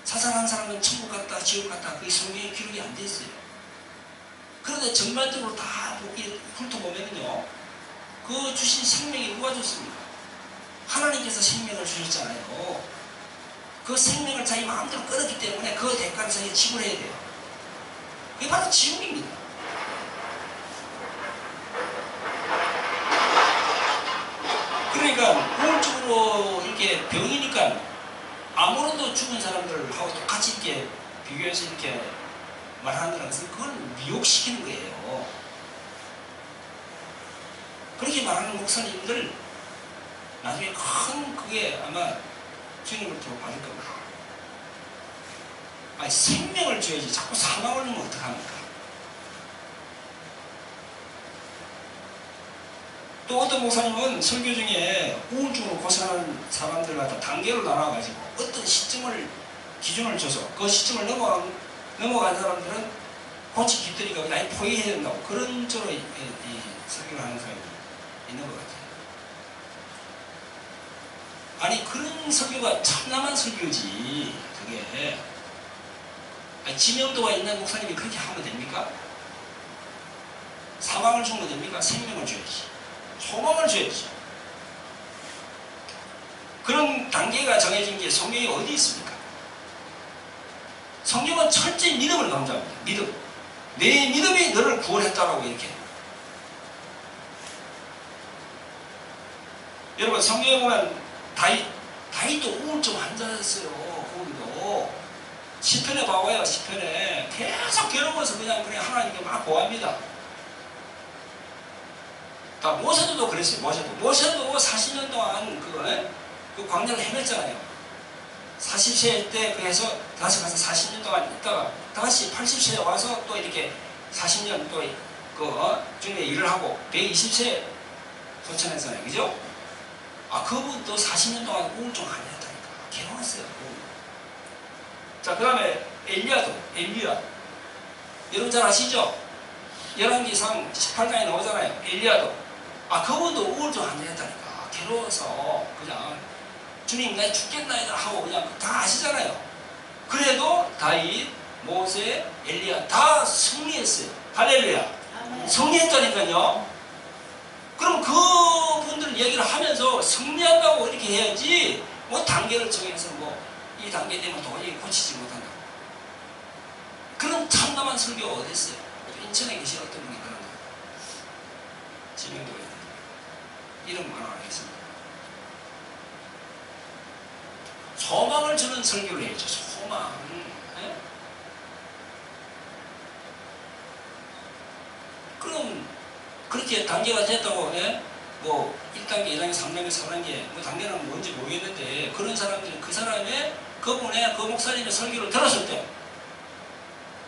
자살한 사람은 천국 갔다 지옥 갔다 그게 성경에 기록이 안 돼 있어요. 그런데 전반적으로 다 훑어보면요. 그 주신 생명이 누가 줬습니까? 하나님께서 생명을 주셨잖아요. 그 생명을 자기 마음대로 끊었기 때문에 그 대가를 자기가 지불해야 돼요. 그게 바로 지옥입니다. 그러니까 우울증으로 이렇게 병이니까 아무런도 죽은 사람들하고 똑같이 이렇게 비교해서 이렇게 말하는 것은 그걸 미혹시키는 거예요. 그렇게 말하는 목사님들 나중에 큰 그게 아마 주님을 더 받을 겁니다. 아니 생명을 줘야지 자꾸 사망을 주면 어떡합니까? 또 어떤 목사님은 설교 중에 우울증으로 고생하는 사람들 갖다 단계로 나눠가지고 어떤 시점을 기준을 줘서 그 시점을 넘어간 사람들은 고치 깃들이가 그냥 포기해야 된다고 그런 쪽으로 설교를 하는 사람이 있는 것 같아요. 아니 그런 설교가 참남한 설교지 그게 아니, 지명도가 있는 목사님이 그렇게 하면 됩니까? 사망을 주면 됩니까? 생명을 줘야지. 소망을 줘야지. 그런 단계가 정해진 게 성경에 어디 있습니까? 성경은 철저히 믿음을 강조합니다. 믿음. 내 믿음이 너를 구원했다라고 이렇게. 여러분 성경에 보면 다윗도 우울증 환자였어요. 거기도 시편에 봐봐요. 시편에 계속 괴로워서 그냥 하나님께 막 고합니다. 다 모세도 그랬어요. 모세도 40년 동안 그 광야를 헤맸잖아요. 40세 때 그래서 다시 가서 40년 동안 있다가 다시 80세에 와서 또 이렇게 40년 또 중에 일을 하고 120세 소천했잖아요. 그죠? 아, 그분도 40년 동안 우울증 환자였다니까. 괴로웠어요. 자, 그 다음에 엘리야. 여러분 잘 아시죠? 열왕기상 18장에 나오잖아요. 엘리야도. 아, 그분도 우울증 환자였다니까. 괴로워서 그냥 주님 나 죽겠나이다 하고 그냥 다 아시잖아요. 그래도 다윗, 모세, 엘리야 다 승리했어요. 할렐루야. 승리했다니까요. 그럼 그분들 얘기를 하면서 승리한다고 이렇게 해야지 뭐 단계를 정해서 뭐 이 단계 되면 도저히 고치지 못한다고. 그런 참담한 설교가 어디 있어요? 인천에 계신 어떤 분이 그런 거 지명도가 있는데 이름 안 하겠습니다. 소망을 주는 설교를 해야죠. 소망. 예? 그럼 그렇게 단계가 됐다고, 예? 뭐 1단계, 2단계, 3단계, 4단계 뭐 단계는 뭔지 모르겠는데, 그런 사람들이 그 사람의 그분의 그 목사님의 설교를 들었을 때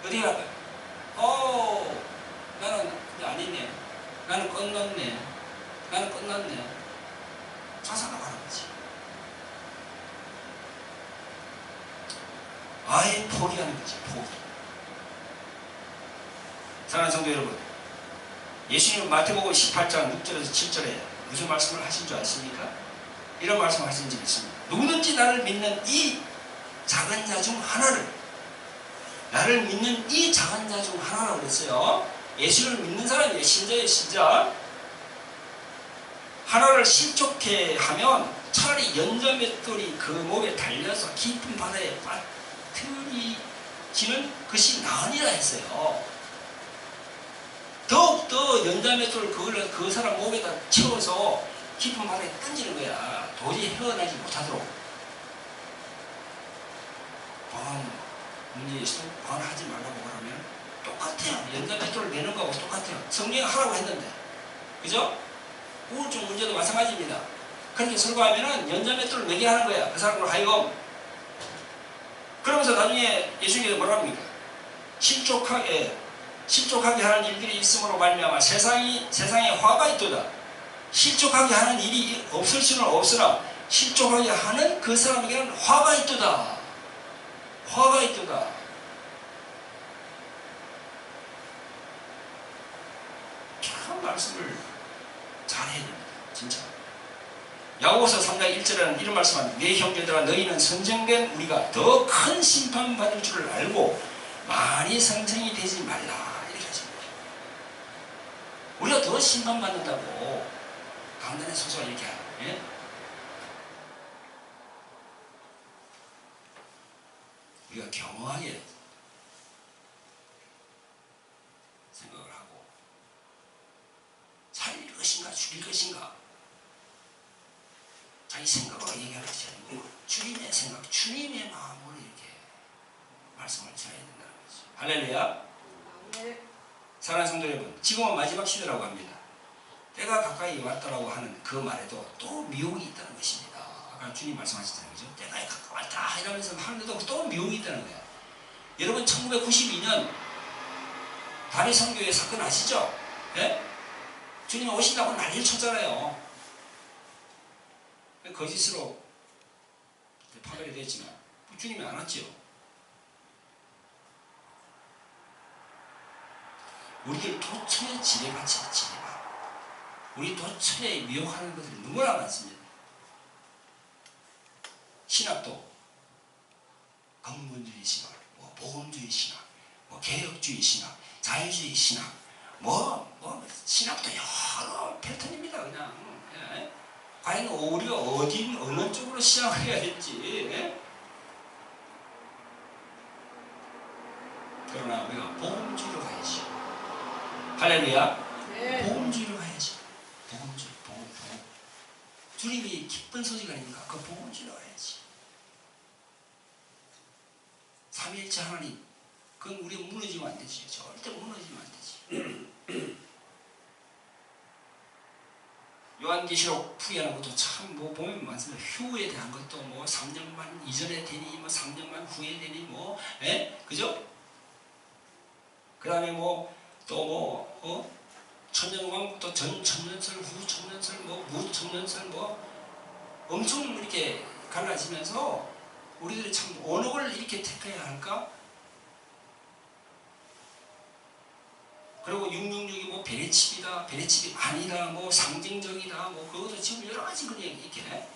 어떻게 할까요? 나는 아니네, 나는 끝났네, 나는 끝났네, 자살하고 하는 거지. 아예 포기하는 거지. 포기. 사랑하는 성도 여러분, 예수님은 마태복음 18장 6절에서 7절에 무슨 말씀을 하신 줄 아십니까? 이런 말씀을 하신 적이 있습니다. 누구든지 나를 믿는 이 작은 자 중 하나를, 나를 믿는 이 작은 자 중 하나라고 그랬어요. 예수를 믿는 사람이에요. 신자예요, 신자. 하나를 실족해 하면 차라리 연자맷돌이 그 몸에 달려서 깊은 바다에 빠뜨리지는 것이 나으니라 했어요. 더욱더 연자맷돌을 그 사람 몸에다 채워서 깊은 바다에 던지는 거야. 도저히 헤어나지 못하도록. 문제에서도 하지 말라고 그러면 똑같아요. 연자맷돌을 내는 거하고 똑같아요. 성경이 하라고 했는데. 그죠? 우울증 문제도 마찬가지입니다. 그렇게 설교하면은 연자맷돌을 매게 하는 거야. 그 사람으로 하여금. 그러면서 나중에 예수님께서 뭐라고 합니까? 실족하게 하는 일들이 있음으로 말미암아 세상에 화가 있도다. 실족하게 하는 일이 없을 수는 없으나 실족하게 하는 그 사람에게는 화가 있도다. 화가 있도다. 참 말씀을 잘해야 됩니다. 진짜. 야고보서 3장 1절에는 이런 말씀합니다. 내 형제들아, 너희는 선정된 우리가 더 큰 심판받을 줄을 알고 많이 성성이 되지 말라. 이렇게 하십니다. 우리가 더 심판받는다고 강단에 서서 이렇게 하는, 예? 우리가 겸허하게 생각을 하고, 살릴 것인가 죽일 것인가 자기 생각으로 얘기하는 것이 아니고 주님의 생각, 주님의 마음으로 이렇게 말씀을 전해야 된다는 거죠. 할렐루야. 네. 사랑하는 성도 여러분, 지금은 마지막 시대라고 합니다. 때가 가까이 왔다라고 하는 그 말에도 또 미혹이 있다는 것입니다. 아까 주님 말씀하셨잖아요. 그죠? 때가 가까웠다 이러면서 하는데도 또 미혹이 있다는 거예요. 여러분 1992년 다리 선교회 사건 아시죠? 예? 주님이 오신다고 난리를 쳤잖아요. 거짓으로 파멸이 됐지만 주님이 안 왔죠. 우리들 도처에 지뢰밭이에요. 지뢰밭. 우리 도처에 미혹하는 것들이 너무나 많습니다. 신학도 근본주의 신학, 뭐 복음주의 신학, 뭐 개혁주의 신학, 자유주의 신학, 신학도 여러 패턴입니다. 그냥. 예? 과연 우리가 어느 쪽으로 신학을 해야 될지. 예? 그러나 우리가 복음주의로 가야지. 할렐루야. 네. 복음주의로 가야지. 복음주의, 복음. 주님이 기쁜 소식 아닙니까? 그 복음주의로 가야지. 삼위일체 하나님, 그건 우리가 무너지면 안 되지. 절대 무너지면 안 되지. 요한계시록 풀이하는 것도 참 뭐 보면 많습니다. 휴에 대한 것도 뭐 3년만 이전에 되니 뭐 3년만 후에 되니 뭐, 예? 그죠? 그 다음에 천년왕국 또 전천년설, 후 천년설, 무천년설 엄청 이렇게 갈라지면서 우리들이 참 어느 걸 이렇게 택해야 할까? 그리고 666이 뭐 베레칩이다, 베레칩이 아니다, 뭐 상징적이다, 뭐 그것도 지금 여러 가지 그냥 이렇게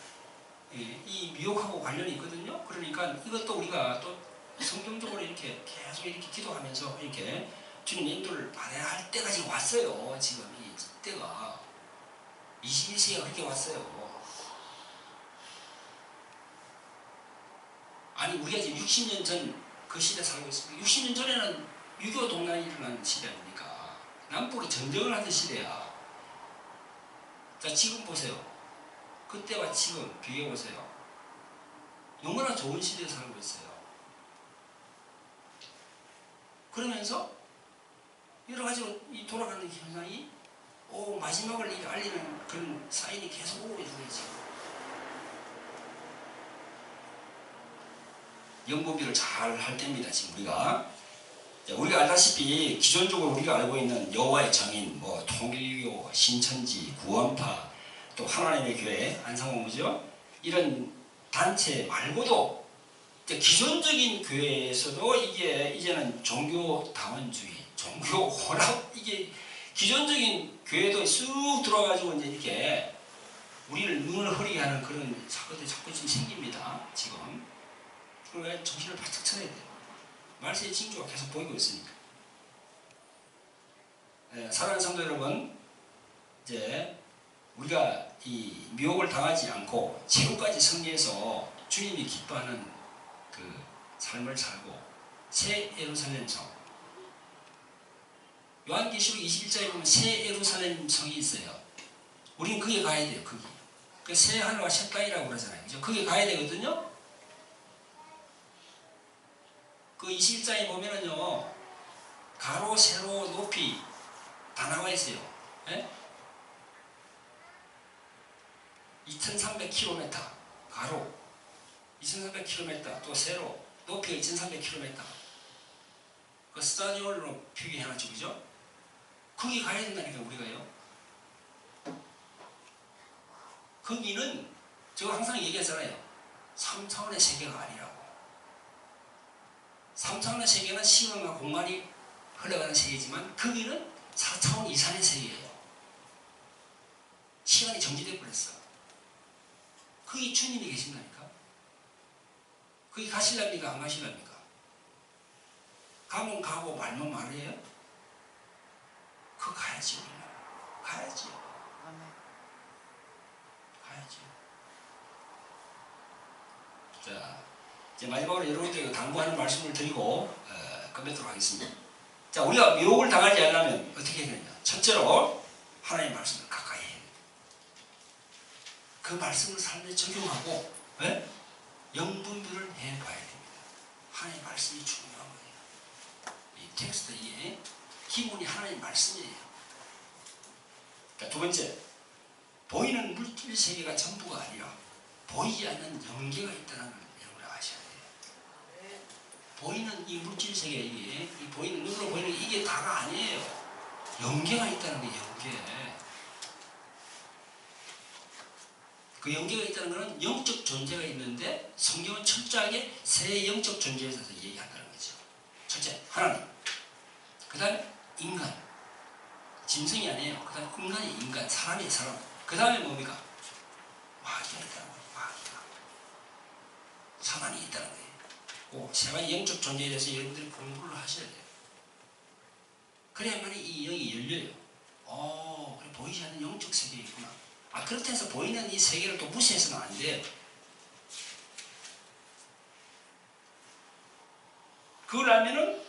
이 미혹하고 관련이 있거든요. 그러니까 이것도 우리가 또 성경적으로 이렇게 계속 이렇게 기도하면서 이렇게 주님 인도를 받아야 할 때가 지금 왔어요. 지금 이 때가 21세기가 그렇게 왔어요. 아니 우리가 지금 60년 전 그 시대 살고 있습니다. 60년 전에는 6.25 동란이 일어난 시대 아닙니까? 남북이 전쟁을 하던 시대야. 자 지금 보세요. 그때와 지금 비교해보세요. 너무나 좋은 시대에 살고 있어요. 그러면서 여러 가지로 이 돌아가는 현상이 마지막을 알리는 그런 사인이 계속 오고 있는 거지. 영분별을 잘 할 때입니다. 지금 우리가 알다시피 기존적으로 우리가 알고 있는 여호와의 정인, 통일교, 신천지, 구원파, 또 하나님의 교회, 안상홍무죠. 이런 단체 말고도 기존적인 교회에서도 이게 이제는 종교 다원주의, 종교 혼합, 이게 기존적인 교회도 쑥 들어와가지고 이제 이렇게 우리를 눈을 흐리게 하는 그런 사건들이 자꾸 지금 생깁니다. 지금. 그러니까 정신을 바짝 차려야 돼요. 말세의 징조가 계속 보이고 있으니까. 사랑하는 성도 여러분, 이제 우리가 이 미혹을 당하지 않고 최후까지 승리해서 주님이 기뻐하는 그 삶을 살고 새 예루살렘 성, 요한계시록 21장에 보면 새 예루살렘 성이 있어요. 우리는 거기에 가야 돼요. 거기. 그 새 하늘과 새 땅이라고 그러잖아요. 그죠? 거기에 가야 되거든요. 그 21장에 보면은요, 가로, 세로, 높이 다 나와 있어요. 예? 2300km 가로, 2300km 또 세로, 높이가 2300km. 그 스타디온으로 표기해놨죠, 그죠? 거기 가야 된다니까, 우리가요. 거기는, 제가 항상 얘기하잖아요. 3차원의 세계가 아니라고. 3차원의 세계는 시간과 공간이 흘러가는 세계지만, 거기는 4차원 이상의 세계예요. 시간이 정지되어 버렸어. 거기 주님이 계신다니까? 거기 가실랍니까? 안 가실랍니까? 가면 가고 말면 말이에요? 그거 가야지, 우리는. 가야지. 가야지. 자, 이제 마지막으로 여러분들에게 당부하는 말씀을 드리고 끝내도록 하겠습니다. 자, 우리가 미혹을 당하지 않으려면 어떻게 해야 되냐? 첫째로 하나님의 말씀을 가까이 해야 됩니다. 그 말씀을 삶에 적용하고 영분별을 해봐야 됩니다. 하나님의 말씀이 중요한 거예요. 이 텍스트의 기본이 하나님의 말씀이에요. 자, 두 번째, 보이는 물질 세계가 전부가 아니라 보이지 않는 영계가 있다는 걸 여러분이 아셔야 돼요. 보이는 이 물질 세계, 이 보이는 눈으로 보이는 이게 다가 아니에요. 영계가 있다는 게 영계. 그 영계가 있다는 것은 영적 존재가 있는데 성경은 철저하게 세 영적 존재에 대해서 얘기한다는 거죠. 첫째, 하나님. 그 다음에 인간. 짐승이 아니에요. 그 다음에 인간이 인간, 사람이 사람. 그 다음에 뭡니까? 마귀가 있다는 거예요. 마귀가. 사단이 있다는 거예요. 세 가지 영적 존재에 대해서 여러분들이 공부를 하셔야 돼요. 그래야만이 이 영이 열려요. 그래, 보이지 않는 영적 세계에 있구나. 그렇다 해서 보이는 이 세계를 또 무시해서는 안 돼요. 그걸 알면은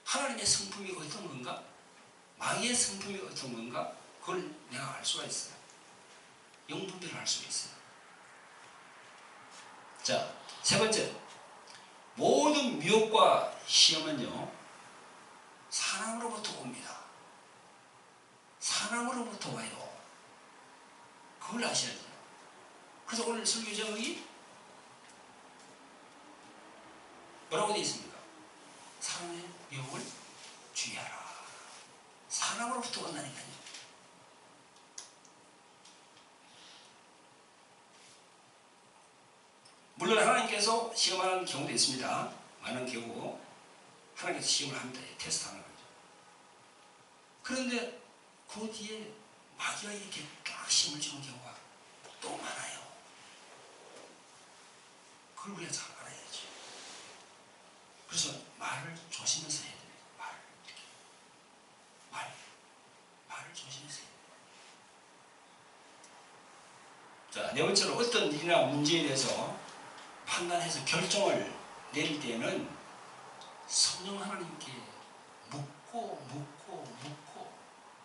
하나님의 성품이 어떤 건가? 마귀의 성품이 어떤 건가? 그걸 내가 알 수가 있어요. 영분별을 알 수가 있어요. 자, 세 번째. 모든 미혹과 시험은요, 사랑으로부터 옵니다. 사랑으로부터 와요. 그걸 아셔야 돼요. 그래서 오늘 설교 제목이 뭐라고 되어 있습니까? 사랑의 미혹을 주의하라. 사랑으로부터 온다니까요. 물론 하나님께서 시험하는 경우도 있습니다. 많은 경우 하나님께서 시험을 합니다. 테스트하는 거죠. 그런데 그 뒤에 마귀가 이렇게 딱 시험을 주는 경우가 또 많아요. 그걸 우리가 잘 알아야죠. 그래서 말을 조심해서 해야 됩니다. 말을 조심해서 해야 됩니다. 자, 네 번째로 어떤 일이나 문제에 대해서 판단해서 결정을 내릴 때에는 성령 하나님께 묻고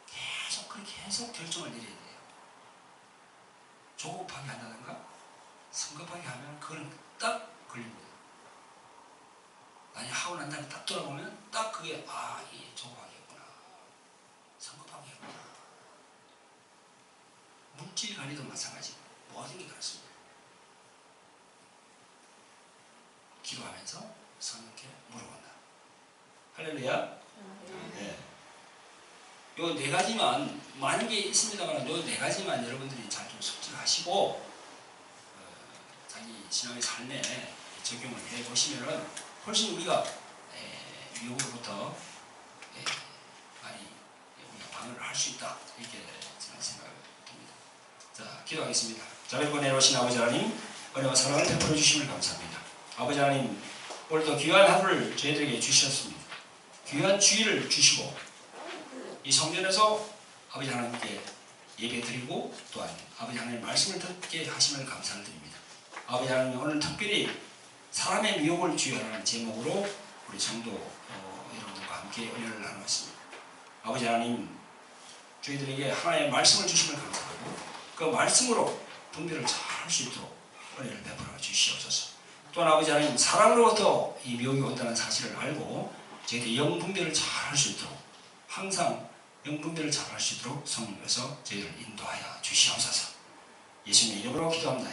계속 그렇게 해서 결정을 내려야 돼요. 조급하게 한다든가 성급하게 하면 그거는 딱 걸립니다. 만약 하고 난 다음에 딱 돌아보면 딱 그게 이게 조급하게 했구나. 성급하게 했구나. 물질 관리도 마찬가지고 모든 게 그렇습니다. 기도하면서 성령께 물어본다. 할렐루야. 네. 요 네 가지만 많은 게 있습니다만 요 네 가지만 여러분들이 잘 좀 숙지하시고 자기 신앙의 삶에 적용을 해 보시면은 훨씬 우리가 미혹으로부터 많이 우리가 방어를 할 수 있다 이렇게 저는 생각을 듭니다. 자, 기도하겠습니다. 자, 여러분 내려오신 아버지 하나님 은혜와 사랑을 베풀어 주심을 감사합니다. 아버지 하나님 오늘도 귀한 하루를 저희들에게 주셨습니다. 귀한 주의를 주시고 이 성전에서 아버지 하나님께 예배드리고 또한 아버지 하나님의 말씀을 듣게 하심을 감사를 드립니다. 아버지 하나님 오늘 특별히 사람의 미혹을 주의하라는 제목으로 우리 성도 여러분들과 함께 은혜를 나누었습니다. 아버지 하나님 저희들에게 하나님의 말씀을 주심을 감사하고 그 말씀으로 분별을 잘 할 수 있도록 은혜를 베풀어 주시옵소서. 또한 아버지 하나님 사람으로부터 이 미혹이 온다는 사실을 알고 저희들이 영분별을 잘 할 수 있도록 항상 영분별을 잘 할 수 있도록 성령께서 저희를 인도하여 주시옵소서. 예수님의 이름으로 기도합니다.